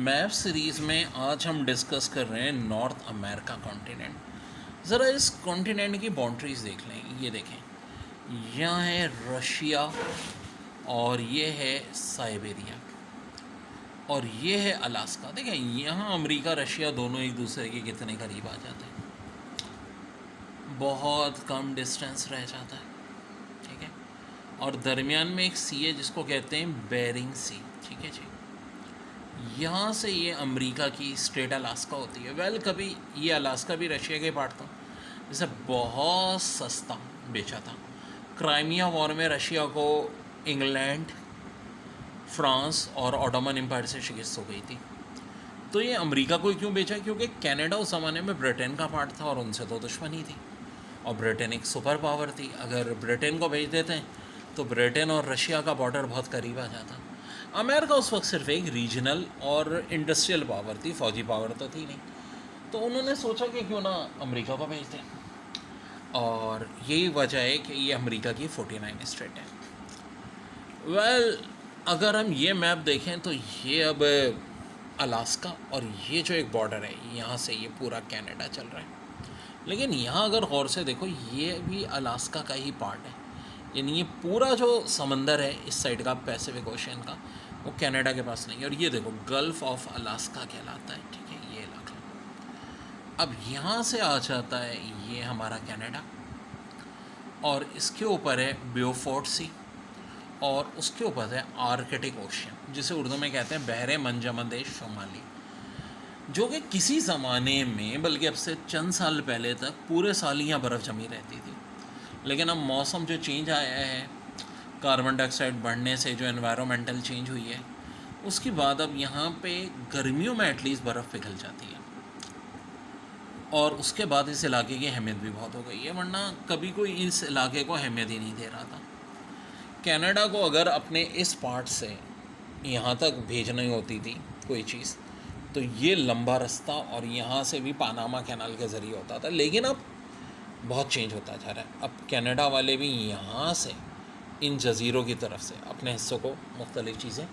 Map series में आज हम डिस्कस कर रहे हैं नॉर्थ अमेरिका कॉन्टिनेंट। ज़रा इस कॉन्टिनेंट की बाउंड्रीज देख लें। ये देखें, यहाँ है रशिया और ये है साइबेरिया और ये है अलास्का। देखें यहाँ अमेरिका रशिया दोनों एक दूसरे के कितने करीब आ जाते हैं, बहुत कम डिस्टेंस रह जाता है। ठीक है, और दरमियान में एक सी है जिसको कहते हैं बेरिंग सी। ठीक है जी, यहाँ से ये अमेरिका की स्टेट अलास्का होती है। कभी ये अलास्का भी रशिया के पार्ट था, जिसे बहुत सस्ता बेचा था। क्राइमिया वॉर में रशिया को इंग्लैंड, फ्रांस और ऑटोमन एम्पायर से शिकस्त हो गई थी। तो ये अमेरिका को क्यों बेचा? क्योंकि कनाडा उस ज़माने में ब्रिटेन का पार्ट था और उनसे तो दुश्मनी थी, और ब्रिटेन एक सुपर पावर थी। अगर ब्रिटेन को भेज देते हैं तो ब्रिटेन और रशिया का बॉर्डर बहुत करीब आ जाता। अमेरिका उस वक्त सिर्फ एक रीजनल और इंडस्ट्रियल पावर थी, फौजी पावर तो थी नहीं। तो उन्होंने सोचा कि क्यों ना अमेरिका को भेज दें, और यही वजह है कि ये अमेरिका की 49 स्टेट है। अगर हम ये मैप देखें तो ये अब अलास्का और ये जो एक बॉर्डर है, यहाँ से ये पूरा कनाडा चल रहा है। लेकिन यहाँ अगर गौर से देखो, ये भी अलास्का का ही पार्ट है। यानी ये पूरा जो समंदर है इस साइड का, पैसिफिक ओशन का, वो कनाडा के पास नहीं है। और ये देखो गल्फ ऑफ अलास्का कहलाता है। ठीक है, ये इलाका अब यहाँ से आ जाता है, ये हमारा कनाडा, और इसके ऊपर है ब्योफोर्ट सी, और उसके ऊपर है आर्कटिक ओशियन, जिसे उर्दू में कहते हैं बहरे मंजमद शुमाली, जो कि किसी ज़माने में, बल्कि अब से चंद साल पहले तक पूरे साल यहाँ बर्फ़ जमी रहती थी। लेकिन अब मौसम जो चेंज आया है, कार्बन डाइऑक्साइड बढ़ने से जो एनवायरमेंटल चेंज हुई है, उसके बाद अब यहाँ पे गर्मियों में एटलीस्ट बर्फ़ पिघल जाती है, और उसके बाद इस इलाके की अहमियत भी बहुत हो गई है। वरना कभी कोई इस इलाके को अहमियत ही नहीं दे रहा था। कनाडा को अगर अपने इस पार्ट से यहाँ तक भेजनी होती थी कोई चीज़, तो ये लंबा रास्ता और यहाँ से भी पानामा कैनाल के ज़रिए होता था। लेकिन अब बहुत चेंज होता जा रहा है। अब कनाडा वाले भी यहाँ से इन जज़ीरों की तरफ से अपने हिस्सों को मुख्तलिफ़ चीज़ें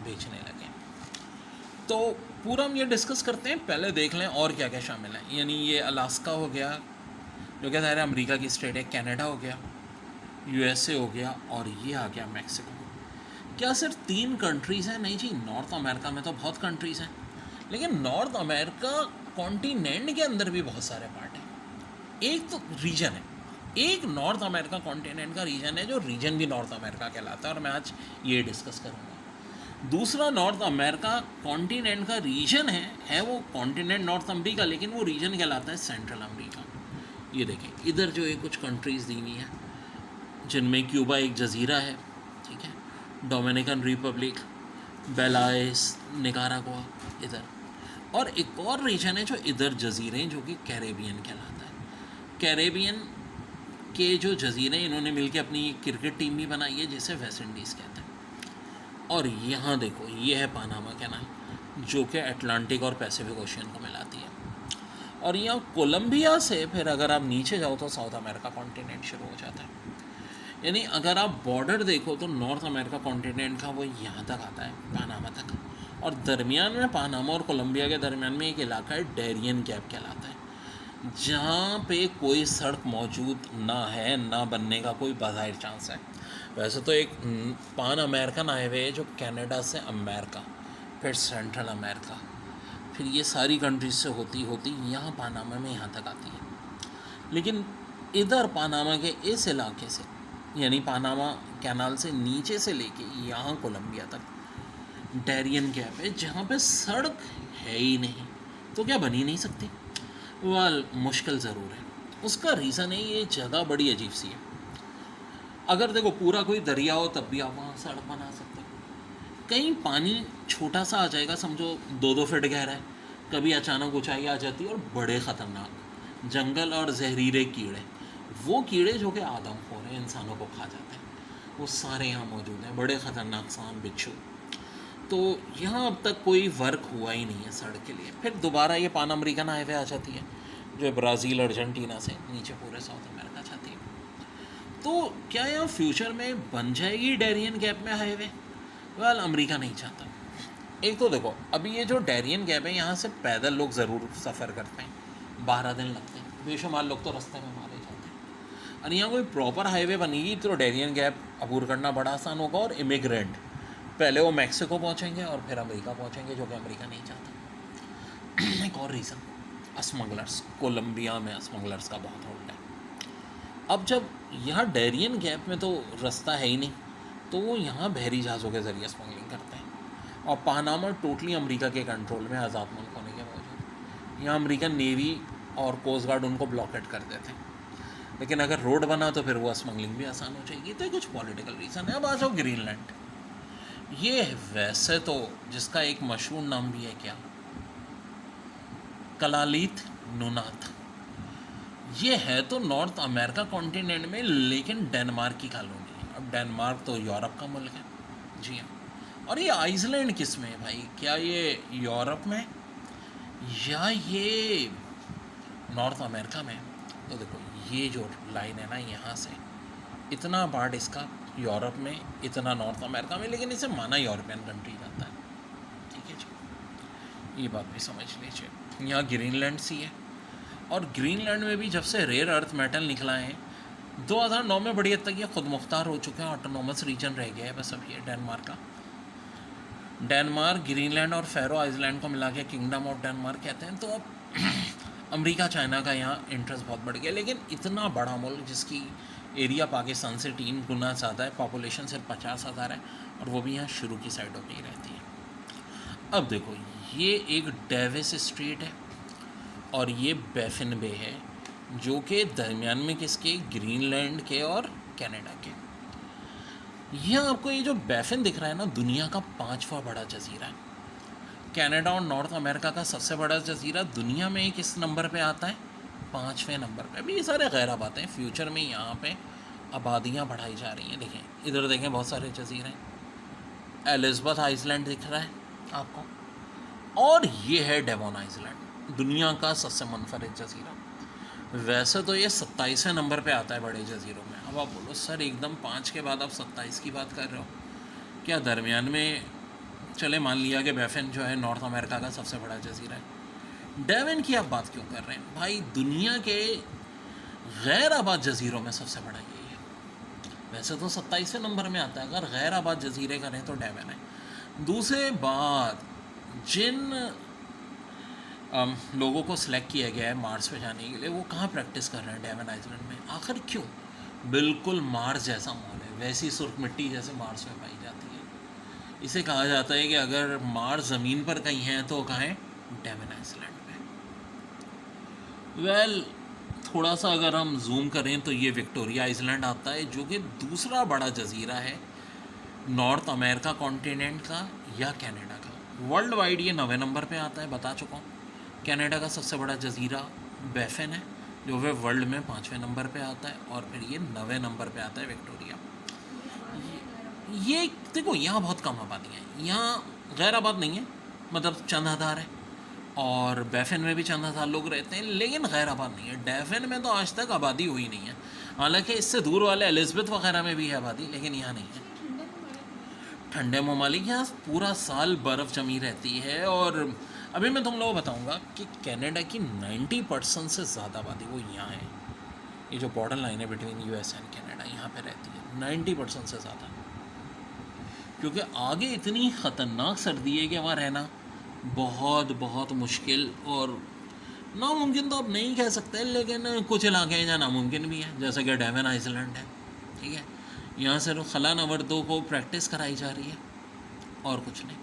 बेचने लगे। तो पूरा हम ये डिस्कस करते हैं। पहले देख लें और क्या क्या शामिल है। यानी ये अलास्का हो गया, जो कि ज़ाहिर है अमेरिका की स्टेट है, कनाडा हो गया, यूएसए हो गया, और ये आ गया मैक्सिको। क्या सिर्फ 3 कंट्रीज़ हैं? नहीं जी, नॉर्थ अमेरिका में तो बहुत कंट्रीज़ हैं। लेकिन नॉर्थ अमेरिका कॉन्टिनेंट के अंदर भी बहुत सारे पार्ट हैं। एक तो रीजन है, एक नॉर्थ अमेरिका कॉन्टिनेंट का रीजन है, जो रीजन भी नॉर्थ अमेरिका कहलाता है, और मैं आज ये डिस्कस करूँगा। दूसरा नॉर्थ अमेरिका कॉन्टिनेंट का रीजन है वो कॉन्टिनेंट नॉर्थ अमेरिका, लेकिन वो रीजन कहलाता है सेंट्रल अमेरिका। ये देखें, इधर जो है कुछ कंट्रीज़ दी हुई हैं, जिनमें क्यूबा एक जज़ीरा है, ठीक है, डोमिनिकन रिपब्लिक, बेलाइस, निकारागुआ इधर, और एक और रीजन है जो इधर जज़ीरे, जो कि कैरेबियन कहलाता है। कैरेबियन के जो जज़ीरे, इन्होंने मिलकर अपनी क्रिकेट टीम भी बनाई है, जिसे वेस्ट इंडीज़ कहते हैं। और यहाँ देखो, ये है पानामा कैनाल, जो कि अटलांटिक और पैसिफिक ओशियन को मिलाती है। और यहाँ कोलंबिया से फिर अगर आप नीचे जाओ तो साउथ अमेरिका कॉन्टिनेंट शुरू हो जाता है। यानी अगर आप बॉर्डर देखो तो नॉर्थ अमेरिका कॉन्टिनेंट का वो यहाँ तक आता है, पानामा तक, और दरमियान में पानामा और कोलंबिया के दरमियान में एक इलाका है, डेरियन गैप कहलाता है, जहाँ पे कोई सड़क मौजूद ना है, ना बनने का कोई बाज़ाहिर चांस है। वैसे तो एक पान अमेरिकन हाईवे है, जो कनाडा से अमेरिका, फिर सेंट्रल अमेरिका, फिर ये सारी कंट्रीज से होती होती यहाँ पानामा में यहाँ तक आती है। लेकिन इधर पानामा के इस इलाके से, यानी पानामा कैनाल से नीचे से लेके यहाँ कोलंबिया तक डेरियन गैप है, जहाँ पे सड़क है ही नहीं। तो क्या बन ही नहीं सकती? मुश्किल ज़रूर है। उसका रीज़न है, ये जगह बड़ी अजीब सी है। अगर देखो पूरा कोई दरिया हो तब भी आप वहाँ सड़क बना सकते हो। कहीं पानी छोटा सा आ जाएगा, समझो 2-2 फीट गहरा है, कभी अचानक ऊंचाई आ जाती है, और बड़े ख़तरनाक जंगल और जहरीले कीड़े, वो कीड़े जो कि आदमखोर हैं, इंसानों को खा जाते हैं, वो सारे यहाँ मौजूद हैं, बड़े ख़तरनाक सांप, बिच्छू। तो यहाँ अब तक कोई वर्क हुआ ही नहीं है सड़क के लिए। फिर दोबारा ये पान अमेरिकन हाईवे आ जाती है, जो ब्राज़ील, अर्जेंटीना से नीचे पूरे साउथ अमेरिका जाती है। तो क्या यहाँ फ्यूचर में बन जाएगी डेरियन गैप में हाईवे? अमेरिका नहीं चाहता। एक तो देखो अभी ये जो डैरियन गैप है यहाँ से पैदल लोग ज़रूर सफ़र करते हैं, 12 दिन लगते हैं, बेशुमार लोग तो रास्ते में मारे जाते हैं। और यहाँ कोई प्रॉपर हाईवे बनेगी तो डैरियन गैप अबूर करना बड़ा आसान होगा। और इमिग्रेंट पहले वो मैक्सिको पहुँचेंगे और फिर अमेरिका पहुँचेंगे, जो कि अमेरिका नहीं चाहता। एक और रीज़न, स्मगलर्स, कोलंबिया में स्मगलर्स का बहुत होल्ड है। अब जब यहाँ डैरियन गैप में तो रास्ता है ही नहीं, तो वो यहाँ बहरी जहाज़ों के ज़रिए स्मगलिंग करते हैं। और पनामा टोटली अमेरिका के कंट्रोल में, आज़ाद मुल्क होने के बावजूद यहाँ अमेरिकन नेवी और कोस्ट गार्ड उनको ब्लॉकेट कर देते हैं। लेकिन अगर रोड बना तो फिर वो स्मगलिंग भी आसान हो जाएगी। तो कुछ पॉलिटिकल रीज़न है। अब आ जाओ ग्रीनलैंड। ये वैसे तो जिसका एक मशहूर नाम भी है, क्या, कलालीत नुनाथ। ये है तो नॉर्थ अमेरिका कॉन्टिनेंट में, लेकिन डेनमार्क की कॉलोनी है। अब डेनमार्क तो यूरोप का मुल्क है, जी हाँ। और ये आइसलैंड किस में है भाई? क्या ये यूरोप में या ये नॉर्थ अमेरिका में? तो देखो ये जो लाइन है ना, यहाँ से इतना पार्ट इसका यूरोप में, इतना नॉर्थ अमेरिका में, लेकिन इसे माना यूरोपियन कंट्री जाता है, ठीक है जी। ये बात भी समझ लीजिए। यहाँ ग्रीनलैंड सी है, और ग्रीनलैंड में भी जब से रेयर अर्थ मेटल निकला है 2009 में बड़ी हद तक ये खुद मुख्तार हो चुके हैं, ऑटोनोमस रीजन रह गया है बस अब ये डेनमार्क का। डेनमार्क, ग्रीनलैंड और फैरो आइसलैंड को मिला के किंगडम ऑफ डेनमार्क कहते हैं। तो अब अमेरिका चाइना का यहाँ इंटरेस्ट बहुत बढ़ गया। लेकिन इतना बड़ा मुल्क जिसकी एरिया पाकिस्तान से 3 गुना ज़्यादा है, पॉपुलेशन सिर्फ 50,000 है, और वो भी यहाँ शुरू की साइडों पे ही रहती है। अब देखो ये एक डेविस स्ट्रेट है और ये बैफिन बे है, जो कि दरमियान में किसके, ग्रीनलैंड के और कनाडा के। यहाँ आपको ये जो बैफिन दिख रहा है ना, दुनिया का 5वां बड़ा जजीरा है। कनाडा और नॉर्थ अमेरिका का सबसे बड़ा जजीरा दुनिया में किस नंबर पे आता है? 5वें नंबर पे। अभी ये सारे गैर आबाद हैं, फ्यूचर में यहाँ पे आबादियाँ बढ़ाई जा रही हैं। देखें इधर, देखें बहुत सारे जजीरे हैं। एलिज़ाबेथ आइसलैंड दिख रहा है आपको, और ये है डेवोन आइसलैंड, दुनिया का सबसे मुनफरिद जजीरा। वैसे तो ये 27वें नंबर पे आता है बड़े जजीरों में। अब आप बोलो सर एकदम 5 के बाद आप 27 की बात कर रहे हो क्या? दरमियान में चले मान लिया कि बैफिन जो है नॉर्थ अमेरिका का सबसे बड़ा जजीरा है, डेवन की आप बात क्यों कर रहे हैं भाई? दुनिया के गैर आबाद जजीरों में सबसे बड़ा यही है। वैसे तो 27वें नंबर में आता है, अगर गैर आबाद जजीरे करें तो डेवन है। दूसरे बात, जिन लोगों को सिलेक्ट किया गया है मार्स पे जाने के लिए, वो कहाँ प्रैक्टिस कर रहे हैं? डेवन आइसलैंड में। आखिर क्यों? बिल्कुल मार्स जैसा माहौल है, वैसी सुर्ख मिट्टी जैसे मार्स में पाई जाती है। इसे कहा जाता है कि अगर मार्स ज़मीन पर कहीं है तो कहाँ है? डेवन आइसलैंड में। वेल थोड़ा सा अगर हम जूम करें तो ये विक्टोरिया आइसलैंड आता है, जो कि दूसरा बड़ा जजीरा है नॉर्थ अमेरिका कॉन्टिनेंट का या कनाडा का। वर्ल्ड वाइड ये 9वें नंबर पे आता है, बता चुका हूँ। कनाडा का सबसे बड़ा जजीरा बैफिन है, जो वे वर्ल्ड में 5वें नंबर पे आता है, और फिर ये 9वें नंबर पे आता है विक्टोरिया। ये देखो यहाँ बहुत कम आबादी है, यहाँ गैर आबाद नहीं है, मतलब चंद हज़ार है, और बैफिन में भी चंद हज़ार लोग रहते हैं, लेकिन गैर आबाद नहीं है। डेफिन में तो आज तक आबादी हुई नहीं है, हालांकि इससे दूर वाले एलिज़ाबेथ वगैरह में भी है आबादी, लेकिन यहाँ नहीं है। ठंडे ममालिक यहाँ पूरा साल बर्फ़ जमी रहती है। और अभी मैं तुम लोगों को बताऊँगा कि कनाडा की 90% से ज़्यादा आबादी वो यहाँ है। ये जो बॉर्डर लाइन है बिटवीन यूएस एंड कनाडा, यहाँ पे रहती है 90% से ज़्यादा, क्योंकि आगे इतनी ख़तरनाक सर्दी है कि वहाँ रहना बहुत बहुत मुश्किल, और नामुमकिन तो अब नहीं कह सकते, लेकिन कुछ इलाके हैं जहाँ नामुमकिन भी है, जैसे कि डेवन आइसलैंड है, ठीक है। यहाँ से खला नंबर 2 को प्रैक्टिस कराई जा रही है, और कुछ नहीं।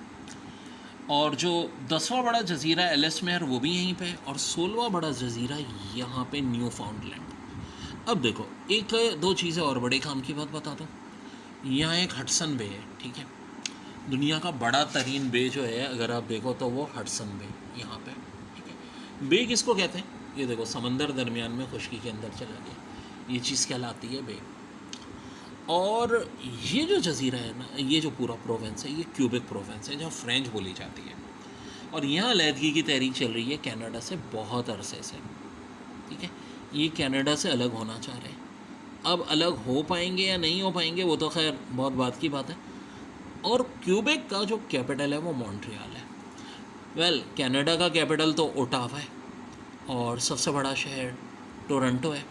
और जो 10वां बड़ा जजीरा एलिसमेयर वो भी यहीं पे, और 16वां बड़ा जजीरा यहाँ पे न्यू फाउंडलैंड। अब देखो एक दो चीज़ें और बड़े काम की बात बता दूँ। यहाँ एक हडसन बे है, ठीक है। दुनिया का बड़ा तरीन बे जो है अगर आप देखो तो वो हडसन बे यहाँ पे, ठीक है। बे किसको कहते हैं? ये देखो समंदर दरमियान में खुश्की के अंदर चला गया, ये चीज़ कहलाती है बे। और ये जो जजीरा है ना, ये जो पूरा प्रोविंस है, ये क्यूबिक प्रोविंस है जहाँ फ्रेंच बोली जाती है, और यहाँ अलहदगी की तहरीक चल रही है कनाडा से बहुत अरसे से, ठीक है। ये कनाडा से अलग होना चाह रहे हैं। अब अलग हो पाएंगे या नहीं हो पाएंगे वो तो खैर बहुत बात की बात है। और क्यूबेक का जो कैपिटल है वो मॉन्ट्रियल है। वेल, कनाडा का कैपिटल तो ओटावा है और सबसे बड़ा शहर टोरंटो है,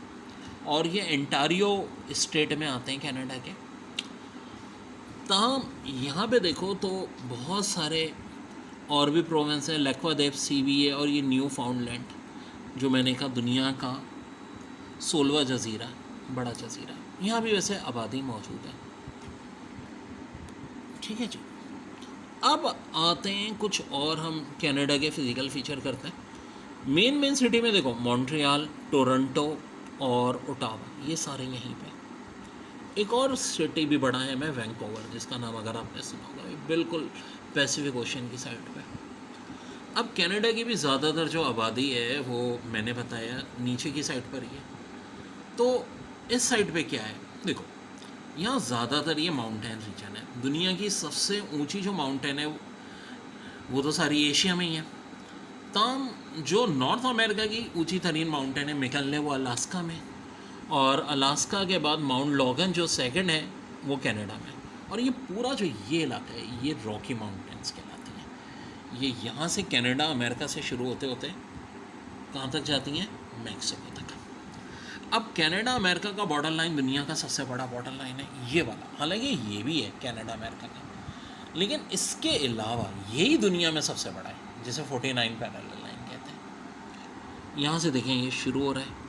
और ये एंटारियो स्टेट में आते हैं कनाडा के। ताहम यहाँ पे देखो तो बहुत सारे और भी प्रोविंस हैं, लक्वाद्वीप, सीवीए और ये न्यू फाउंडलैंड जो मैंने कहा दुनिया का 16वां जजीरा, बड़ा जजीरा, यहाँ भी वैसे आबादी मौजूद है। ठीक है जी। अब आते हैं कुछ और, हम कनाडा के फिज़िकल फीचर करते हैं। मेन सिटी में देखो मॉन्ट्रियल, टोरंटो और ओटावा, ये सारे यहीं पे। एक और सिटी भी बड़ा है मैं वैंकूवर, जिसका नाम अगर आपने सुना होगा, बिल्कुल पैसिफिक ओशन की साइड पे। अब कनाडा की भी ज़्यादातर जो आबादी है वो मैंने बताया नीचे की साइड पर ही है। तो इस साइड पे क्या है, देखो यहाँ ज़्यादातर ये माउंटेन रीजन है। दुनिया की सबसे ऊंची जो माउंटेन है वो तो सारी एशिया में ही है। ताम जो नॉर्थ अमेरिका की ऊंची तरीन माउंटेन है मिकलने, वो अलास्का में, और अलास्का के बाद माउंट लॉगन जो सेकंड है वो कनाडा में। और ये पूरा जो ये इलाका है ये रॉकी माउंटेन्स कहलाती हैं। ये यहाँ से कनाडा अमेरिका से शुरू होते होते कहाँ तक जाती हैं, मैक्सिको तक। अब कनाडा अमेरिका का बॉर्डर लाइन दुनिया का सबसे बड़ा बॉर्डर लाइन है ये वाला, हालांकि ये भी है कनाडा अमेरिका का, लेकिन इसके अलावा यही दुनिया में सबसे बड़ा है, जिसे 49 पैरेलल लाइन कहते हैं। यहाँ से देखें ये शुरू हो रहा है,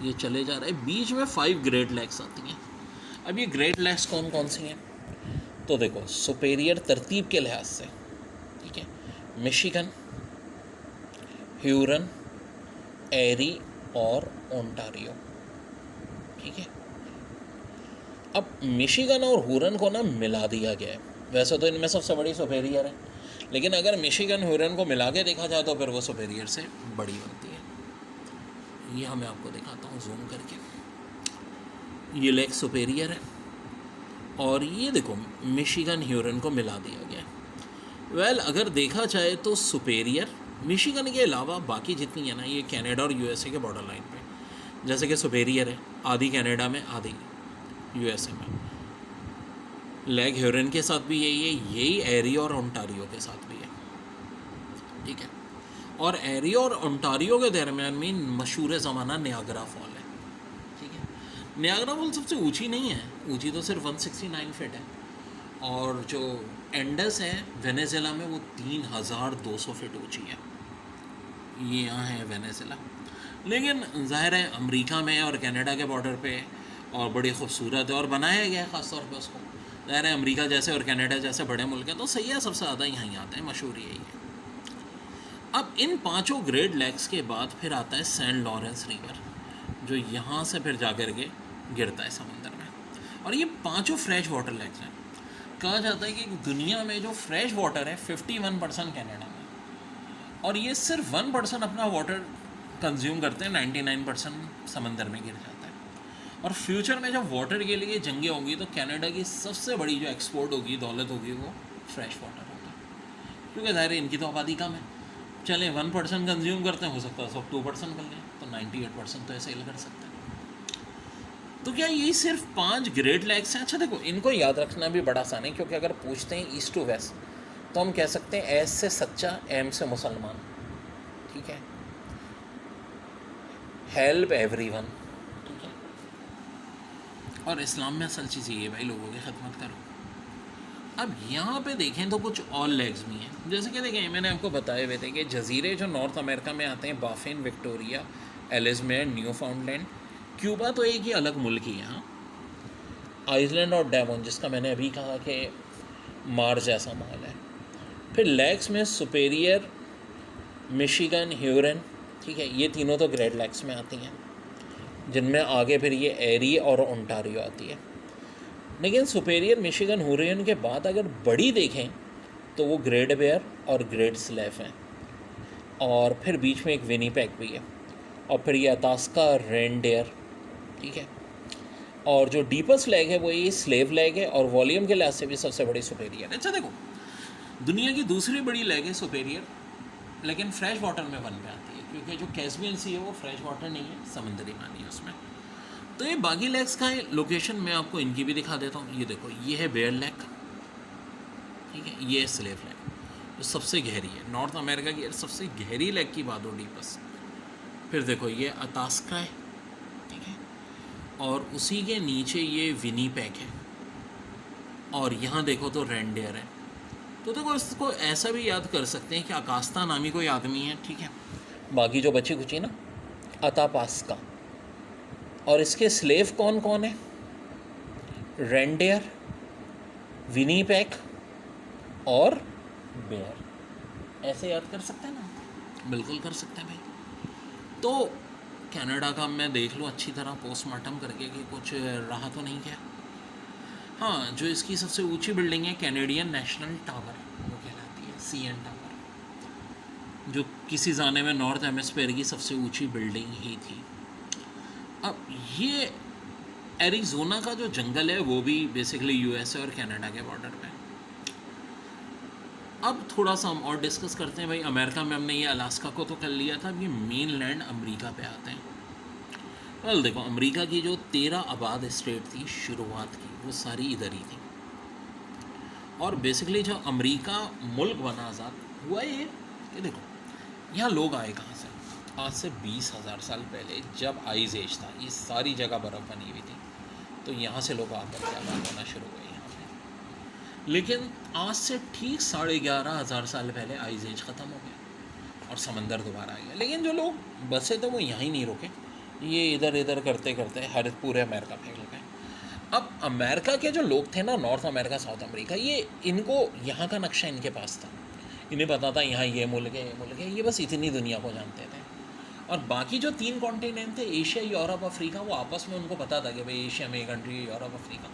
ये चले जा रहा है, बीच में 5 ग्रेट लेक्स आती हैं। अब ये ग्रेट लेक्स कौन कौन सी हैं, तो देखो सुपेरियर तरतीब के लिहाज से, ठीक है, मिशिगन, ह्यूरन, एरी और ओंटारियो। ठीक है। अब मिशिगन और ह्यूरन को ना मिला दिया गया है। वैसे तो इनमें सबसे बड़ी सुपेरियर है, लेकिन अगर मिशिगन ह्यूरन को मिला के देखा जाए तो फिर वो सुपेरियर से बड़ी बनती है। ये मैं आपको दिखाता हूँ जूम करके। ये लेक सुपेरियर है और ये देखो मिशिगन ह्यूरन को मिला दिया गया है। वेल, अगर देखा जाए तो सुपेरियर मिशिगन के अलावा बाकी जितनी है ना, ये कनाडा और यूएसए के बॉर्डर लाइन पे, जैसे कि सुपेरियर है आधी कनाडा में आधी यूएसए में। लेक ह्यूरन के साथ भी यही है, यही एरी और ओंटारियो के साथ भी है। ठीक है। और एरी और ओंटारियो के दरमियान में मशहूर ज़माना नियाग्रा फॉल है। ठीक है। नियाग्रा फॉल सबसे ऊंची नहीं है, ऊंची तो सिर्फ 169 फीट है, और जो एंडस है वेनेजुएला में वो 3200 फीट ऊंची है। ये यहाँ है वेनेजुएला, लेकिन ज़ाहिर है अमेरिका में और कनाडा के बॉर्डर पे, और बड़ी खूबसूरत है और बनाया गया है ख़ास तौर पे उसको। ज़ाहिर है अमेरिका जैसे और कनाडा जैसे बड़े मुल्क हैं तो सही है, सबसे ज़्यादा यहाँ आते हैं, मशहूर यही है। अब इन 5 ग्रेट लेक्स के बाद फिर आता है सेंट लॉरेंस रिवर, जो यहाँ से फिर जा कर के गिरता है समंदर में। और ये 5 फ्रेश वाटर लेक्स हैं। कहा जाता है कि दुनिया में जो फ्रेश वाटर है 51% कनाडा में, और ये सिर्फ 1% अपना वाटर कंज्यूम करते हैं, 99% समंदर में गिर जाता है। और फ्यूचर में जब वाटर के लिए जंगें होंगी तो कनाडा की सबसे बड़ी जो एक्सपोर्ट होगी, दौलत होगी, वो फ्रेश वाटर होगा, क्योंकि ज़ाहिर है इनकी तो आबादी कम है। चलें 1% कंज्यूम करते हैं, हो सकता है सब 2% कर लें, तो 98% तो ऐसे ही कर सकते हैं। तो क्या यही सिर्फ 5 ग्रेट लेक्स हैं? अच्छा देखो, इनको याद रखना भी बड़ा आसान है, क्योंकि अगर पूछते हैं ईस्ट टू वेस्ट तो हम कह सकते हैं एस से सच्चा, एम से मुसलमान। ठीक है। Help everyone. ठीक है। और इस्लाम में असल चीज़ ये है भाई, लोगों की खिदमत करो। अब यहाँ पे देखें तो कुछ और लेग्स भी हैं, जैसे कि देखें मैंने आपको बताए हुए थे कि जजीरे जो नॉर्थ अमेरिका में आते हैं, Baffin, Victoria, Ellesmere, Newfoundland, Cuba तो एक ही अलग मुल्क ही है। हाँ, आइसलैंड और डेवोन, जिसका मैंने अभी कहा कि मार्स जैसा माहौल है। फिर लेक्स में सुपेरियर, मिशिगन, ह्यूरन, ठीक है, ये तीनों तो ग्रेट लेक्स में आती हैं, जिनमें आगे फिर ये एरी और ओंटारियो आती है। लेकिन सुपेरियर, मिशिगन, ह्यूरन के बाद अगर बड़ी देखें तो वो ग्रेट बेयर और ग्रेट स्लेव हैं, और फिर बीच में एक विनीपेग भी है, और फिर ये अतास्का रेनडेयर। ठीक है। और जो डीपेस्ट लेग है वो ये स्लेव लेग है, और वॉल्यूम के लिहाज से भी सबसे बड़ी सुपेरियर। अच्छा देखो, दुनिया की दूसरी बड़ी लेग है सुपेरियर, लेकिन फ्रेश वाटर में 1 पे आती है, क्योंकि जो कैस्पियन सी है वो फ्रेश वाटर नहीं है, समुद्री पानी है उसमें। तो ये बाकी लेग्स का लोकेशन मैं आपको इनकी भी दिखा देता हूँ। ये देखो, ये है बेयर लेग, ठीक है, ये स्लेव लेग जो सबसे गहरी है, नॉर्थ अमेरिका की सबसे गहरी लेग की बात हो डीपस। फिर देखो ये अतास्का है, ठीक है, और उसी के नीचे ये विनीपेग है, और यहाँ देखो तो रेंडियर है। तो देखो इसको ऐसा भी याद कर सकते हैं कि अकास्ता नामी कोई आदमी है, ठीक है, बाकी जो बची कुची ना अतापास्का, और इसके स्लेव कौन कौन है, रेंडियर, विनीपेग और बेयर। ऐसे याद कर सकते हैं ना, बिल्कुल कर सकते हैं भाई। तो कनाडा का मैं देख लूँ अच्छी तरह पोस्टमार्टम करके कि कुछ रहा तो नहीं क्या। हाँ, जो इसकी सबसे ऊंची बिल्डिंग है कैनेडियन नेशनल टावर, वो कहलाती है CN टावर, जो किसी ज़माने में नॉर्थ हेमिस्फीयर की सबसे ऊंची बिल्डिंग ही थी। अब ये एरिज़ोना का जो जंगल है वो भी बेसिकली USA और कनाडा के बॉर्डर पे। अब थोड़ा सा हम और डिस्कस करते हैं भाई। अमेरिका में हमने ये अलास्का को तो कर लिया था, अब ये मेन लैंड अमरीका पे आते हैं। वेल देखो, अमेरिका की जो 13 आबाद स्टेट थी शुरुआत की, वो सारी इधर ही थी। और बेसिकली जब अमेरिका मुल्क बना आज़ाद हुआ ये कि देखो यहाँ लोग आए कहाँ से, आज से 20,000 साल पहले जब आइस एज था, ये सारी जगह बर्फ़ बनी हुई थी, तो यहाँ से लोग आकर के आबाद होना शुरू हुए यहाँ पे। लेकिन आज से ठीक 11,500 साल पहले आइस एज ख़त्म हो गया और समंदर दोबारा आ गया। लेकिन जो लोग बसे थे वो यहाँ ही नहीं रुके, ये इधर इधर करते करते हर पूरे अमेरिका फैल गए। अब अमेरिका के जो लोग थे ना, नॉर्थ अमेरिका साउथ अमेरिका, ये इनको यहाँ का नक्शा इनके पास था, इन्हें पता था यहाँ ये मुल्क है, ये मुल्क है, ये बस इतनी दुनिया को जानते थे। और बाकी जो 3 कॉन्टिनेंट थे, एशिया, यूरोप, अफ्रीका, वो आपस में उनको पता था कि भाई एशिया में कंट्री, यूरोप, अफ्रीका।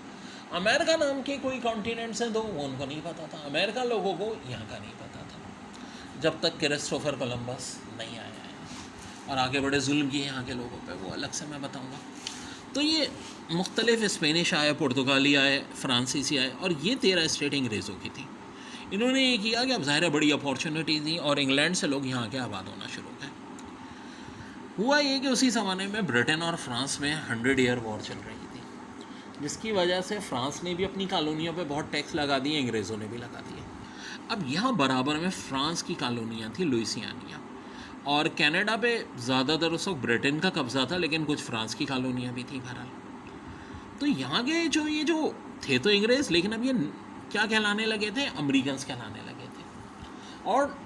अमेरिका नाम के कोई कॉन्टिनेंट्स हैं तो वो उनको नहीं पता था, अमेरिका लोगों को यहाँ का नहीं पता था, जब तक क्रिस्टोफर कोलंबस नहीं आया है और आगे बड़े जुल्म किए यहाँ के लोगों पे, वो अलग से मैं बताऊँगा। तो ये मुख्तलिफ स्पेनिश आए, पुर्तगाली आए, फ्रांसीसी आए, और ये 13 स्टेट अंग्रेज़ों की थी। इन्होंने ये किया कि अब ज़ाहिर है बड़ी अपॉर्चुनिटी थी और इंग्लैंड से लोग यहाँ के आबाद होना शुरू हो गए। हुआ ये कि उसी ज़माने में ब्रिटेन और फ्रांस में 100 ईयर वॉर चल रही थी, जिसकी वजह से फ्रांस ने भी अपनी कॉलोनियों पे बहुत टैक्स लगा दिए, अंग्रेज़ों ने भी लगा दिए। अब यहाँ बराबर में फ्रांस की कॉलोनियाँ थी, लुइसियानिया, और कनाडा पे ज़्यादातर उस वक्त ब्रिटेन का कब्ज़ा था, लेकिन कुछ फ्रांस की कॉलोनियाँ भी थी बहरहाल। तो यहाँ के ये जो थे तो अंग्रेज़, लेकिन अब ये क्या कहलाने लगे थे, अमेरिकन्स कहलाने लगे थे। और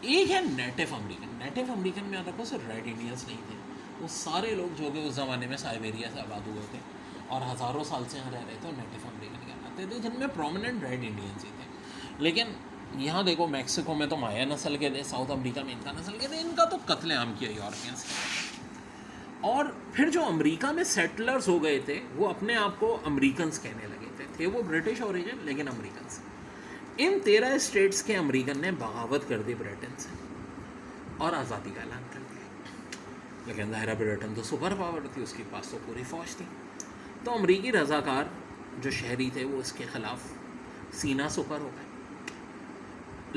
एक है नेटिव अमेरिकन। नेटिव अमेरिकन में आता सिर्फ रेड इंडियंस नहीं थे, वो सारे लोग जो कि उस ज़माने में साइबेरिया से आबाद हुए थे और हज़ारों साल से यहाँ रह रहे थे, नेटिव अमेरिकन कहलाते थे, जिनमें प्रोमिनेंट रेड इंडियंस ही थे। लेकिन यहाँ देखो, मैक्सिको में तो माया नस्ल के थे, साउथ अमेरिका में इनका नस्ल के थे, इनका तो कत्लेआम किया यूरोपियंस ने। और फिर जो अमेरिका में सेटलर्स हो गए थे, वो अपने आप को अमेरिकन्स कहने लगे थे वो ब्रिटिश ओरिजिन लेकिन अमेरिकन्स। इन 13 स्टेट्स के अमेरिकन ने बगावत कर दी ब्रिटेन से और आज़ादी का ऐलान कर दिया। लेकिन ज़ाहिर ब्रिटेन तो सुपर पावर थी, उसके पास तो पूरी फ़ौज थी। तो अमरीकी रज़ाकार जो शहरी थे वो इसके ख़िलाफ़ सीना सुपर हो गए,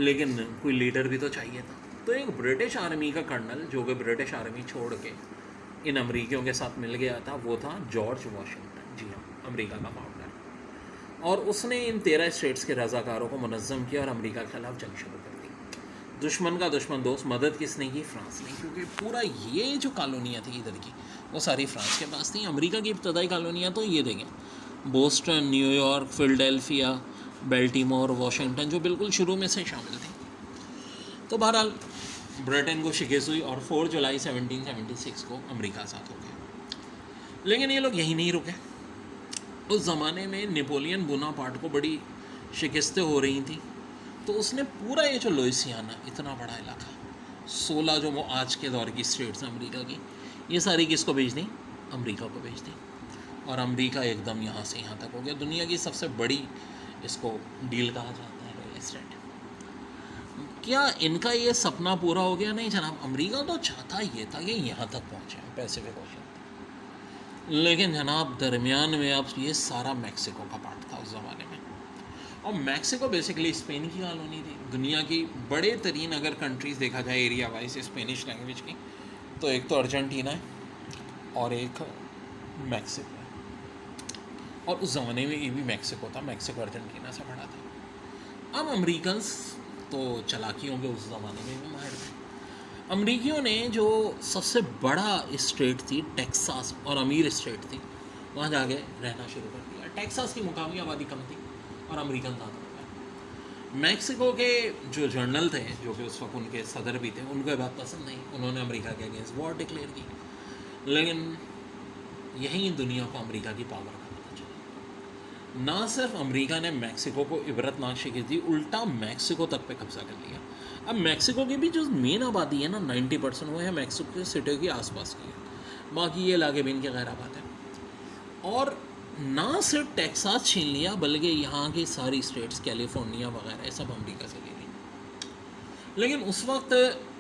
लेकिन कोई लीडर भी तो चाहिए था। तो एक ब्रिटिश आर्मी का कर्नल जो कि ब्रिटिश आर्मी छोड़ के इन अमरीकियों के साथ मिल गया था, वो था जॉर्ज वाशिंगटन। जी हाँ, अमरीका का फाउंडर। और उसने इन 13 स्टेट्स के रज़ाकारों को मुनज़्ज़म किया और अमरीका के ख़िलाफ़ जंग शुरू कर दी। दुश्मन का दुश्मन दोस्त। मदद किसने की? फ्रांस ने, क्योंकि पूरा ये जो कॉलोनियाँ थी इधर की, वो सारी फ्रांस के पास थी। अमेरिका की इब्तदाई कॉलोनियाँ तो ये देंगे, बोस्टन, न्यूयॉर्क, फिलडेल्फिया, बेल्टीमोर, वाशिंगटन, जो बिल्कुल शुरू में से शामिल थी। तो बहरहाल ब्रिटेन को शिकस्त हुई और 4 जुलाई 1776 को अमेरिका साथ हो गया। लेकिन ये लोग यहीं नहीं रुके। उस ज़माने में नेपोलियन बोनापार्ट को बड़ी शिकस्तें हो रही थी, तो उसने पूरा ये जो लुइसियाना, इतना बड़ा इलाका, 16 जो वो आज के दौर की स्टेट्स हैं अमेरिका की, ये सारी किसको भेज दी? अमेरिका को भेज दी। और अमेरिका एकदम यहाँ से यहाँ तक हो गया। दुनिया की सबसे बड़ी इसको डील कहा जाता है, रियल एस्टेट। क्या इनका ये सपना पूरा हो गया? नहीं जनाब, अमेरिका तो चाहता ये था कि यहाँ तक पहुँचे, पैसिफिक ओशन, लेकिन जनाब दरमियान में अब ये सारा मैक्सिको का पार्ट था उस ज़माने में। और मैक्सिको बेसिकली स्पेन की कॉलोनी थी। दुनिया की बड़े तरीन अगर कंट्रीज़ देखा जाए एरिया वाइज स्पेनिश लैंग्वेज की, तो एक तो अर्जेंटीना है और एक मैक्सिको है। और उस ज़माने में ये भी मैक्सिको था, मैक्सिको अर्जेंटीना से बड़ा था। अब अमेरिकन्स तो चालाकियों के उस ज़माने में भी माहिर थे। अमरीकियों ने जो सबसे बड़ा स्टेट थी टेक्सास, और अमीर स्टेट थी, वहाँ जाके रहना शुरू कर दिया। टेक्सास की मुकामी आबादी कम थी और अमेरिकन ज़्यादा हो गए। मैक्सिको के जो जनरल थे, जो कि उस वक्त उनके सदर भी थे, उनको ये बात पसंद नहीं, उन्होंने अमेरिका के अगेंस्ट वॉर डिक्लेयर की। लेकिन यहीं दुनिया को अमेरिका की पावर का पता चला। ना सिर्फ अमेरिका ने मैक्सिको को इबरतनाक शिकस्त दी, उल्टा मैक्सिको तक पे कब्जा कर लिया। अब मैक्सिको की भी जो मेन आबादी है ना 90% वो है मैक्सिको के सिटी के आसपास की है, बाकी ये इलाके भी इनके गैर आबाद है। और ना सिर्फ टेक्सास छीन लिया, बल्कि यहाँ की सारी स्टेट्स कैलिफोर्निया वगैरह ये सब अमेरिका से ले ली। लेकिन उस वक्त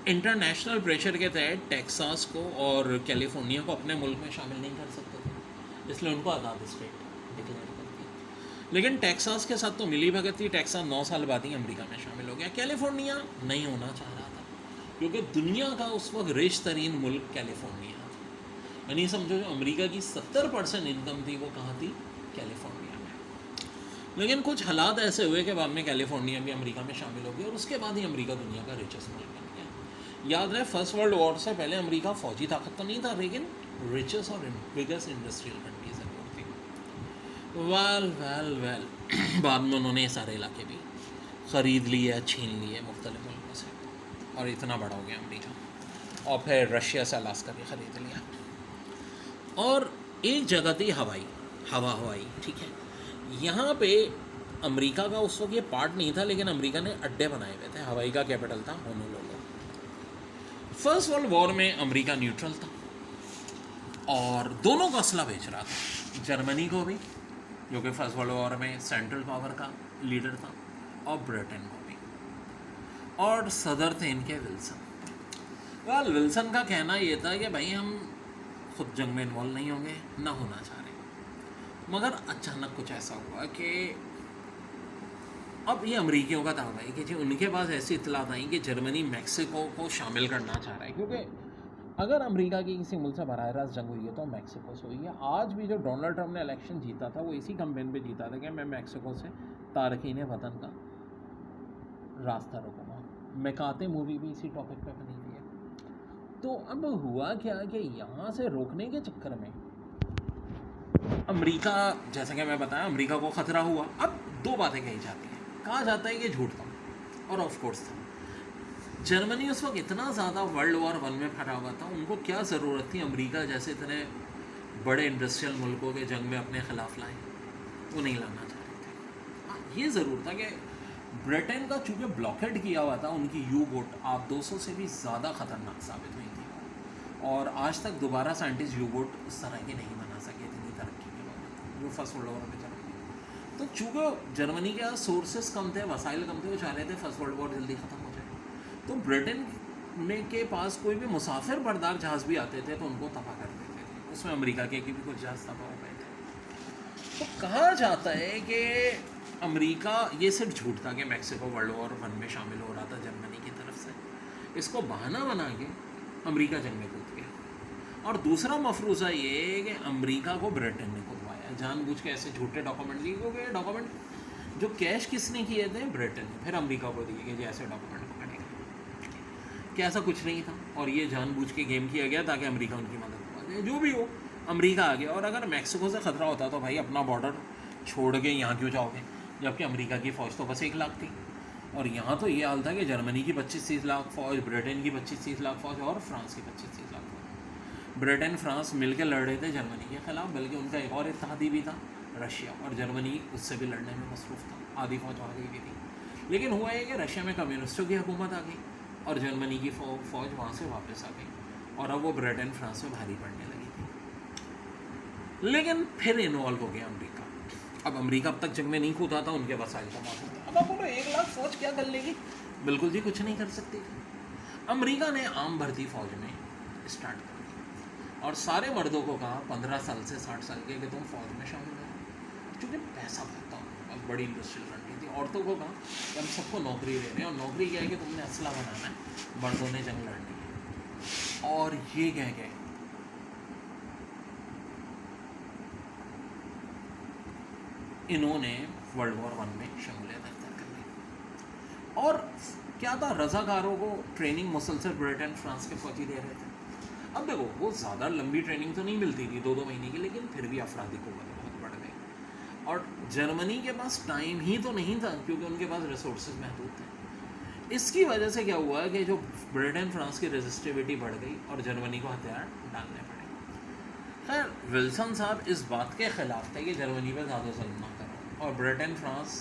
इंटरनेशनल प्रेशर के तहत टेक्सास को और कैलिफोर्निया को अपने मुल्क में शामिल नहीं कर सकते थे, इसलिए उनको आज़ाद स्टेट डिक्लेयर कर दी। लेकिन टेक्सास के साथ तो मिली भगत थी। टेक्सास 9 साल बाद ही अमेरिका में शामिल हो गया। कैलिफोर्निया नहीं होना चाह रहा था, क्योंकि दुनिया का उस वक्त रिच तरीन मुल्क कैलिफोर्निया था। यानी समझो जो अमेरिका की 70% इनकम थी वो कहाँ थी? कैलिफोर्निया में। लेकिन कुछ हालात ऐसे हुए कि बाद में कैलिफोर्निया भी अमेरिका में शामिल हो गया, और उसके बाद ही अमेरिका दुनिया का रिचेस्ट मुल्क बन गया। याद रहे, फर्स्ट वर्ल्ड वॉर से पहले अमेरिका फौजी ताकत तो नहीं था, लेकिन रिचेस्ट और बिगेस्ट इंडस्ट्रियल कंट्री ज़रूर थी। वेल बाद में उन्होंने ये सारे इलाके भी ख़रीद लिए, छीन लिए मुख्तलिफ मुल्कों से, और इतना बड़ा हो गया अमेरिका। और फिर रशिया से अलास्का भी ख़रीद लिया। और एक जगह थी हवाई, ठीक है। यहाँ पे अमेरिका का उस वक्त ये पार्ट नहीं था, लेकिन अमेरिका ने अड्डे बनाए हुए थे। हवाई का कैपिटल था होनोलुलु। फर्स्ट वर्ल्ड वॉर में अमेरिका न्यूट्रल था और दोनों का असला बेच रहा था। जर्मनी को भी, जो कि फर्स्ट वर्ल्ड वॉर में सेंट्रल पावर का लीडर था, और ब्रिटेन को भी। और सदर थे इनके विल्सन। विल्सन का कहना ये था कि भाई हम खुद जंग में इन्वॉल्व नहीं होंगे, ना होना चाह रहे। मगर अचानक कुछ ऐसा हुआ कि अब ये अमेरिकियों का दावा है कि जी उनके पास ऐसी इतलात आई कि जर्मनी मैक्सिको को शामिल करना चाह रहा है, क्योंकि अगर अमेरिका की किसी मुल्क से बराह रास्त जंग हुई है तो मैक्सिको से हुई है। आज भी जो डोनाल्ड ट्रंप ने इलेक्शन जीता था वो इसी कैंपेन पे जीता था कि मैं मैक्सिको से तारकीन वतन का रास्ता रोकूंगा। मैकाते मूवी भी इसी टॉपिक पे बनी हुई है। तो अब हुआ क्या कि यहाँ से रोकने के चक्कर में अमेरिका, जैसा कि मैं बताया, अमेरिका को ख़तरा हुआ। अब दो बातें कही जाती हैं। कहा जाता है कि झूठ था, और ऑफ कोर्स था। जर्मनी उस वक्त इतना ज़्यादा वर्ल्ड वॉर 1 में फटा हुआ था, उनको क्या ज़रूरत थी अमेरिका जैसे इतने बड़े इंडस्ट्रियल मुल्कों के जंग में अपने ख़िलाफ़ लाए? वो नहीं लाना चाह रहे थे। हाँ, ये ज़रूर था कि ब्रिटेन का चूँकि ब्लॉकेड किया हुआ था, उनकी यू बोट आप 200 से भी ज़्यादा ख़तरनाक साबित हुई थी, और आज तक दोबारा साइंटिस्ट यू बोट उस तरह की नहीं बना सके इतनी तरक्की के बाद जो फर्स्ट वर्ल्ड वॉर में चल रही। तो चूँकि जर्मनी के सोर्सेस कम थे, वसाइल कम थे, वो चाह रहे थे फर्स्ट वर्ल्ड वॉर जल्दी ख़त्म हो जाए। तो ब्रिटेन में के पास कोई भी मुसाफिर बरदार जहाज़ भी आते थे तो उनको तबाह कर देते थे। उसमें अमेरिका के भी कुछ जहाज़ तबाह हो गए थे। तो कहा जाता है कि अमेरिका, ये सिर्फ झूठ था कि मैक्सिको वर्ल्ड वॉर 1 में शामिल हो रहा था जर्मनी की तरफ से, इसको बहाना बना के अमेरिका जंग में कूद गया। और दूसरा मफरूज़ा ये है कि अमेरिका को ब्रिटेन ने कूदवाया जानबूझ के, ऐसे झूठे डॉक्यूमेंट दिए, क्योंकि डॉक्यूमेंट जो कैश किसने किए थे? ब्रिटेन ने, फिर अमेरिका को दिए कि ऐसे डॉक्यूमेंट पकड़ेगा। कि ऐसा कुछ नहीं था, और ये जानबूझ के गेम किया गया ताकि अमेरिका उनकी मदद करवा। जो भी हो, अमेरिका आ गया। और अगर मैक्सिको से ख़तरा होता तो भाई अपना बॉर्डर छोड़ के यहाँ क्यों जाओगे, जबकि अमेरिका की फ़ौज तो बस 1 लाख थी। और यहाँ तो ये हाल था कि जर्मनी की 25-30 लाख फ़ौज, ब्रिटेन की 25-30 लाख फ़ौज, और फ्रांस की 25-30 लाख फ़ौज। ब्रिटेन फ्रांस मिलकर लड़ रहे थे जर्मनी के ख़िलाफ़, बल्कि उनका एक और इत्तेहादी भी था रशिया, और जर्मनी उससे भी लड़ने में मसरूफ़ था, आधी फ़ौज आ गई भी थी। लेकिन हुआ है कि रशिया में कम्युनिस्टों की हुकूमत आ गई और जर्मनी की फ़ौज वहाँ से वापस आ गई, और अब वो ब्रिटेन फ्रांस में भारी पड़ने लगी थी। लेकिन फिर इन्वॉल्व हो गया अमेरिका। अब अमेरिका अब तक जंग में नहीं कूदा था, उनके वसाइल का मौजूद था। अब आप बोलो 1 लाख फ़ौज क्या कर लेगी? बिल्कुल जी कुछ नहीं कर सकती थी। अमेरिका ने आम भर्ती फ़ौज में स्टार्ट कर दी, और सारे मर्दों को कहा 15 साल से 60 साल के कि तुम फ़ौज में शामिल हो, क्योंकि पैसा बहुत था और बड़ी इंडस्ट्रियल कंट्री थी। औरतों को कहा कि हम सबको नौकरी दे रहे हैं, और नौकरी क्या है कि तुमने असला बनाना है, मर्दों ने जंग लड़नी है। और ये कह के इन्होंने वर्ल्ड वॉर 1 में शमूलियत अख्तियार कर ली। और क्या था, रज़ाकारों को ट्रेनिंग मुसलसल ब्रिटेन फ्रांस के फौजी दे रहे थे। अब देखो वो ज़्यादा लंबी ट्रेनिंग तो नहीं मिलती थी, 2-2 महीने की, लेकिन फिर भी अफरादी क़ुव्वत बहुत बढ़ गई। और जर्मनी के पास टाइम ही तो नहीं था, क्योंकि उनके पास रिसोर्सेज महदूद थे। इसकी वजह से क्या हुआ कि जो ब्रिटेन फ्रांस की रेजिस्टिविटी बढ़ गई और जर्मनी को हथियार डालने पड़े। खैर विल्सन साहब इस बात के ख़िलाफ़ थे कि जर्मनी पर ज़्यादा जुल्म ना करो, और ब्रिटेन फ्रांस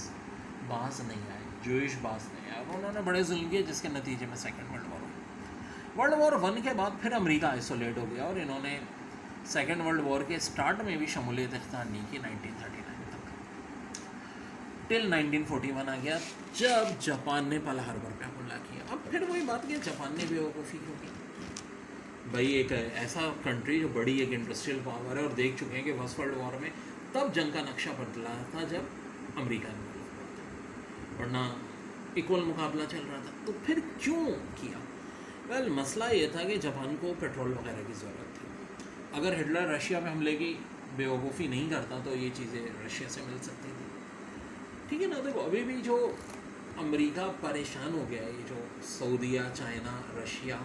बास नहीं आए, जूइश बास नहीं आए, उन्होंने बड़े जुल्म किए, जिसके नतीजे में सेकेंड वर्ल्ड वॉर हुआ। वर्ल्ड वॉर 1 के बाद फिर अमेरिका आइसोलेट हो गया, और इन्होंने सेकेंड वर्ल्ड वॉर के स्टार्ट में भी शमूलियत इख्तियार नहीं की 1939 तक, टिल 1941 आ गया, जब जापान ने पर्ल हार्बर पे हमला किया। अब फिर वही बात कि जापान ने बेवकूफ़ी क्यों की भाई, एक ऐसा कंट्री जो बड़ी एक इंडस्ट्रियल पावर है, और देख चुके हैं कि फर्स्ट वर्ल्ड वॉर में तब जंग का नक्शा बदला था जब अमेरिका ने, वरना इक्वल मुकाबला चल रहा था, तो फिर क्यों किया? वेल मसला ये था कि जापान को पेट्रोल वगैरह की ज़रूरत थी। अगर हिटलर रशिया में हमले की बेवकूफ़ी नहीं करता तो ये चीज़ें रशिया से मिल सकती थी, ठीक है ना। देखो अभी भी जो अमेरिका परेशान हो गया है, ये जो सऊदीया, चाइना, रशिया,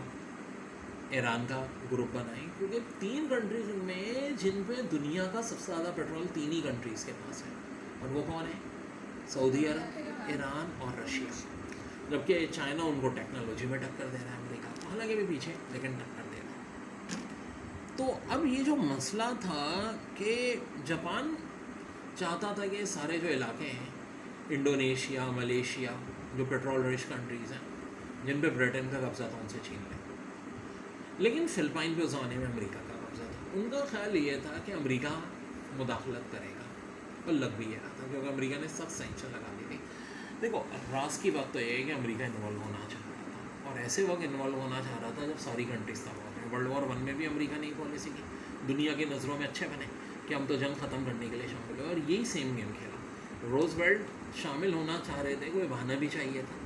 ईरान का ग्रुप बनाए, क्योंकि 3 कंट्रीज में जिन पे दुनिया का सबसे ज़्यादा पेट्रोल 3 ही कंट्रीज़ के पास है, और वो कौन है? सऊदी अरब, ईरान और रशिया। जबकि चाइना उनको टेक्नोलॉजी में टक्कर दे रहा है, अमेरिका हालांकि भी पीछे, लेकिन टक्कर दे रहा है। तो अब ये जो मसला था कि जापान चाहता था कि सारे जो इलाके हैं, इंडोनेशिया, मलेशिया, जो पेट्रोल रिच कंट्रीज़ हैं जिन पे ब्रिटेन का कब्ज़ा था, उनसे छीन लें। लेकिन फ़िलिपाइन पे उस ज़माने में अमेरिका का कब्ज़ा था। उनका ख्याल ये था कि अमेरिका मुदाखलत करेगा, और लग भी ये रहा था, क्योंकि अमेरिका ने सख्त सैंक्शन लगा दी थी। देखो राज की बात तो ये है कि अमेरिका इन्वॉल्व होना चाह रहा था, और ऐसे वक्त इन्वॉल्व होना चाह रहा था जब सारी कंट्रीज तबाह हो गए। वर्ल्ड वॉर 1 में भी अमेरिका ने पॉलिसी की, दुनिया की नज़रों में अच्छे बने कि हम तो जंग ख़त्म करने के लिए शामिल हुए, और यही सेम गेम खेला। रोजवेल्ट शामिल होना चाह रहे थे, कोई बहाना भी चाहिए था,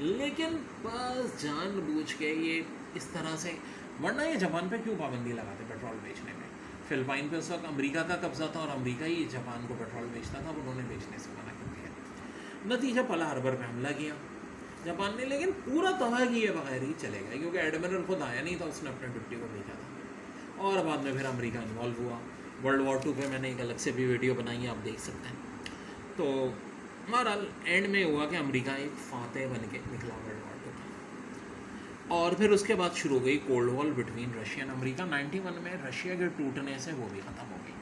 लेकिन बस जानबूझ के ये इस तरह से, वरना ये जापान पे क्यों पाबंदी लगाते पेट्रोल बेचने में? फ़िलिपाइन पे उस वक्त अमेरिका का कब्ज़ा था, और अमेरिका ही जापान को पेट्रोल बेचता था, उन्होंने बेचने से मना कर दिया। नतीजा पर्ल हार्बर पे हमला किया जापान ने, लेकिन पूरा तबाह किए बगैर ही चले गए, क्योंकि एडमिरल खुद आया नहीं था, उसने अपने डिप्टी को भेजा था, और बाद में फिर अमेरिका इन्वॉल्व हुआ। वर्ल्ड वॉर 2 पे मैंने एक अलग से भी वीडियो बनाई है, आप देख सकते हैं। तो बहरहाल एंड में हुआ कि अमेरिका एक फातेह बन के निकला वर्ल्ड वॉर 2 का, और फिर उसके बाद शुरू हो गई cold war between Russia and America. 91 में रशिया के टूटने से वो भी ख़त्म हो गई।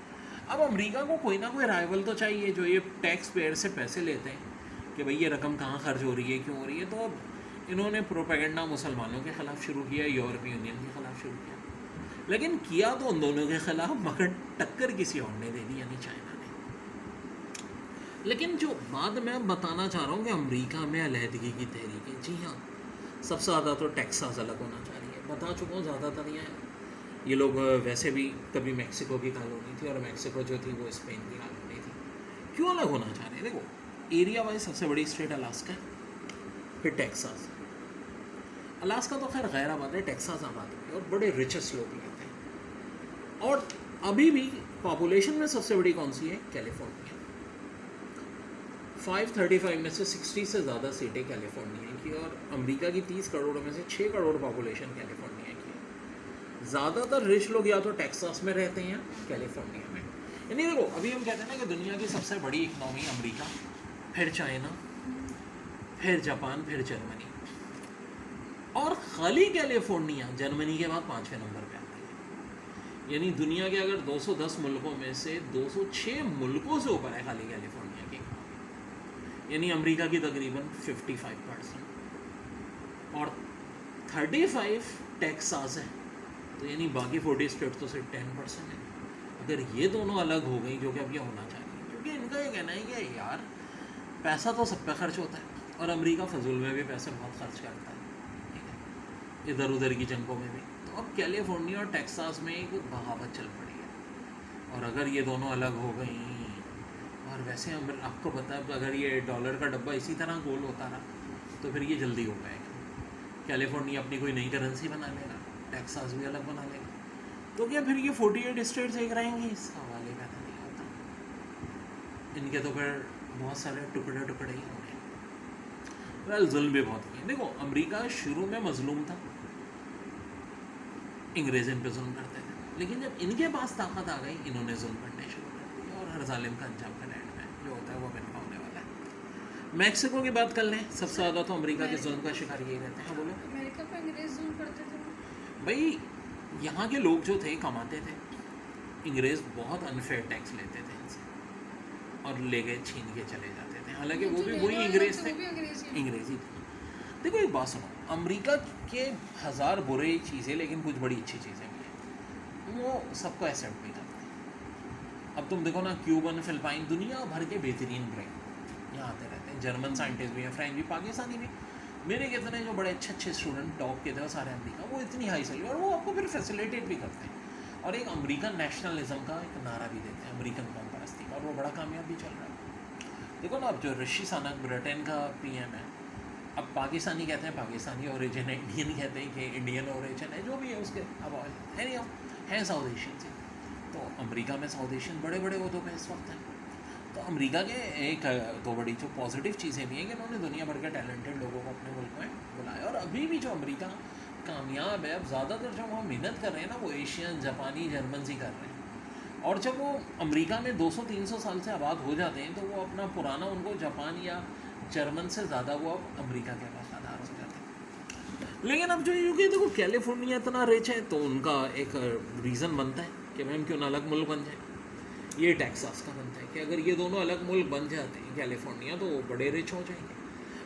अब अमेरिका को कोई ना कोई राइवल तो चाहिए जो ये टैक्स पेयर से पैसे लेते हैं कि भाई ये रकम कहाँ खर्च हो रही है, क्यों हो रही है। तो अब इन्होंने प्रोपेगेंडा मुसलमानों के ख़िलाफ़ शुरू किया, यूरोपीय यूनियन के ख़िलाफ़ शुरू किया, लेकिन किया तो उन दोनों के ख़िलाफ़, मगर टक्कर किसी और ने दे दी, यानी चाइना ने। लेकिन जो बाद में अब बताना चाह रहा हूँ कि अमेरिका में अलहदगी की तहरीकें, जी हाँ, सबसे ज़्यादा तो टेक्सास अलग होना चाह रही है। बता चुका हूँ ज़्यादातर ये लोग वैसे भी कभी मैक्सिको की कॉलोनी थी, और मैक्सिको जो थी वो स्पेन की कॉलोनी थी। क्यों अलग होना चाह रहे हैं? देखो एरिया वाइज सबसे बड़ी स्टेट अलास्का है, फिर टेक्सास। अलास्का तो खैर गैर आबाद है, टेक्सास आबाद है, और बड़े रिचेस्ट लोग रहते हैं। और अभी भी पॉपुलेशन में सबसे बड़ी कौन सी है? कैलिफोर्निया। 535 में से 60 से ज़्यादा सीटें कैलिफोर्निया की, और अमेरिका की 30 करोड़ में से 6 करोड़ पॉपुलेशन कैलिफोर्निया की है। ज़्यादातर रिच लोग या तो टेक्सास में रहते हैं या कैलिफोर्निया में। यानी देखो अभी हम कहते हैं ना कि दुनिया की सबसे बड़ी इकनॉमी अमेरिका, फिर चाइना, फिर जापान, फिर जर्मनी, और खाली कैलिफोर्निया जर्मनी के बाद 5वें नंबर पे आती है। यानी दुनिया के अगर 210 मुल्कों में से 206 मुल्कों से ऊपर है खाली कैलिफोर्निया की इकनॉमी, यानी अमेरिका की तकरीबन 55%, और 35 टेक्सास है, तो यानी बाकी 40 स्टेट तो सिर्फ 10% है। अगर ये दोनों अलग हो गई, जो कि अब ये होना चाहिए, क्योंकि इनका ये कहना है कि यार पैसा तो सब पे खर्च होता है, और अमेरिका फजूल में भी पैसे बहुत खर्च करता है, ठीक है, इधर उधर की जंगों में भी। तो अब कैलिफोर्निया और टेक्सास में एक बगावत चल पड़ी है, और अगर ये दोनों अलग हो गई, और वैसे आपको पता है अगर ये डॉलर का डब्बा इसी तरह गोल होता रहा तो फिर ये जल्दी हो पाएगा। कैलिफोर्निया अपनी कोई नई करेंसी बना लेगा, टेक्सास भी अलग बना लेगा, तो क्या फिर ये 48 स्टेट्स एक रहेंगे? इसका वाले पैदा नहीं होता, इनके तो फिर बहुत सारे टुकड़े टुकड़े ही होंगे। वेल जुल्म भी बहुत किए। देखो अमेरिका शुरू में मजलूम था, अंग्रेज इन पे जुल्म करते थे, लेकिन जब इनके पास ताकत आ गई इन्होंने जुल्म करने शुरू कर दिए, और हर जालिम का अंजाम का एंड में जो होता है वो इनका होने वाला है। मैक्सिको की बात कर लें, सबसे ज़्यादा तो अमेरिका के जुल्म का शिकार यही रहते हैं। हाँ बोलो। अमेरिका पे अंग्रेज जुल्म करते थे भाई यहाँ के लोग जो थे कमाते थे, अंग्रेज बहुत अनफेयर टैक्स लेते थे इनसे और ले गए छीन के चले जाते थे, हालांकि वो भी वही अंग्रेज थे, अंग्रेजी थे। देखो एक बात सुनो, अमेरिका के 1000 बुरे चीज़ें लेकिन कुछ बड़ी अच्छी चीज़ें भी हैं, वो सबको एक्सेप्ट भी करते हैं। अब तुम देखो ना, क्यूबन, फिलिपाइन, दुनिया भर के बेहतरीन ब्रेन यहाँ आते रहते हैं, जर्मन साइंटिस्ट भी हैं, फ्रेंच भी, पाकिस्तानी भी। मेरे कितने जो बड़े अच्छे अच्छे स्टूडेंट टॉप के थे वो सारे अमेरिका, वो इतनी हाई सैलरी, और वो आपको फिर फैसिलिटेट भी करते हैं, और एक अमेरिकन नेशनलिज्म का एक नारा भी देते हैं, अमेरिकन कौम परस्ती का, और वो बड़ा कामयाब भी चल रहा है। देखो ना, अब जो ऋषि सुनक ब्रिटेन का पीएम है, अब पाकिस्तानी कहते हैं पाकिस्तानी ओरिजिन है, इंडियन कहते हैं कि इंडियन ओरिजिन है, जो भी है उसके, अब है नहीं, हैं साउथ एशियन से, तो अमेरिका में साउथ एशियन बड़े बड़े उहदों पे इस वक्त हैं। तो अमेरिका के एक तो बड़ी जो पॉजिटिव चीज़ें भी हैं कि उन्होंने दुनिया भर के टैलेंटेड लोगों को अपने मुल्क में बुलाया, और अभी भी जो अमेरिका कामयाब है, अब ज़्यादातर जो वहाँ मेहनत कर रहे हैं ना, वो एशियन, जापानी, जर्मन ही कर रहे हैं। और जब वो अमेरिका में 200-300 साल से आबाद हो जाते हैं, तो वो अपना पुराना, उनको जापान या जर्मन से ज़्यादा वो अब अमेरिका के वफादार हो जाते हैं। लेकिन अब जो यूके, देखो कैलिफोर्निया इतना रिच है, तो उनका एक रीज़न बनता है कि भाई हम क्यों ना अलग मुल्क बन जाए। ये टेक्सास का बनता है कि अगर ये दोनों अलग मुल्क बन जाते हैं, कैलिफोर्निया, तो वो बड़े रिच हो जाएंगे।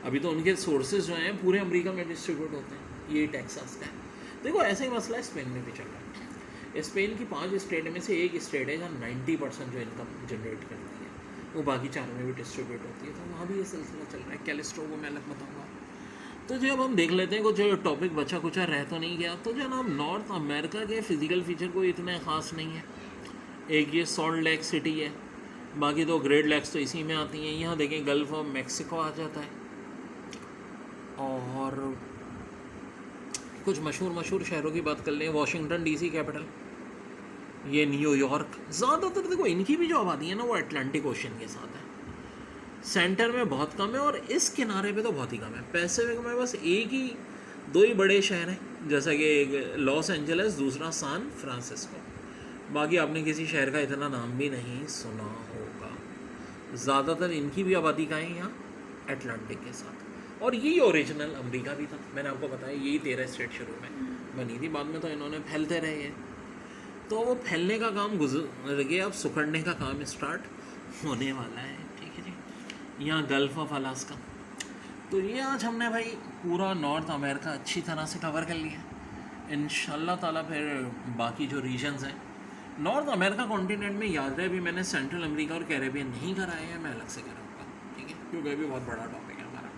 अभी तो उनके सोर्सेज जो हैं पूरे अमेरिका में डिस्ट्रीब्यूट होते हैं, ये टेक्सास का है। देखो ऐसा ही मसला है स्पेन में भी चल रहा है। स्पेन की 5 स्टेट में से एक स्टेट है जहाँ 90% जो इनकम जनरेट करती है, वो बाकी 4 में भी डिस्ट्रीब्यूट होती है, तो वहाँ भी ये सिलसिला चल रहा है। कैलिस्ट्रो को मैं अलग बताऊँगा। तो जब हम देख लेते हैं कुछ टॉपिक बचा कुचा रह तो नहीं गया, तो जनाब नॉर्थ अमेरिका के फिज़िकल फीचर कोई इतने ख़ास नहीं है। एक ये सॉल्ट लेक सिटी है, बाकी तो ग्रेट लेक्स तो इसी में आती हैं। यहाँ देखें गल्फ ऑफ मैक्सिको आ जाता है, और कुछ मशहूर शहरों की बात कर लें, वाशिंगटन डीसी कैपिटल, ये न्यूयॉर्क। ज़्यादातर देखो इनकी भी जो आबादी है ना, वो अटलांटिक ओशन के साथ है, सेंटर में बहुत कम है, और इस किनारे पे तो बहुत ही कम है। पैसिफिक में बस एक ही 2 ही बड़े शहर हैं, जैसा कि एक लॉस एंजल्स, दूसरा सैन फ्रांसिस्को। बाकी आपने किसी शहर का इतना नाम भी नहीं सुना होगा। ज़्यादातर इनकी भी आबादी का है यहाँ अटलांटिक के साथ, और यही ओरिजिनल अमेरिका भी था। मैंने आपको बताया यही 13 स्टेट शुरू में बनी थी, बाद में तो इन्होंने फैलते रहे हैं, तो वो फैलने का काम गुजर गया, अब सुखड़ने का काम स्टार्ट होने वाला है। ठीक है जी, यहाँ गल्फ ऑफ अलास्का। तो ये आज हमने भाई पूरा नॉर्थ अमेरिका अच्छी तरह से कवर कर लिया। इंशाल्लाह ताला फिर बाकी जो रीजन्स हैं नॉर्थ अमेरिका कॉन्टिनेंट में, याद रहे भी मैंने सेंट्रल अमेरिका और कैरेबियन नहीं कराए हैं, मैं अलग से कराऊंगा, ठीक है, क्योंकि अभी बहुत बड़ा टॉपिक है।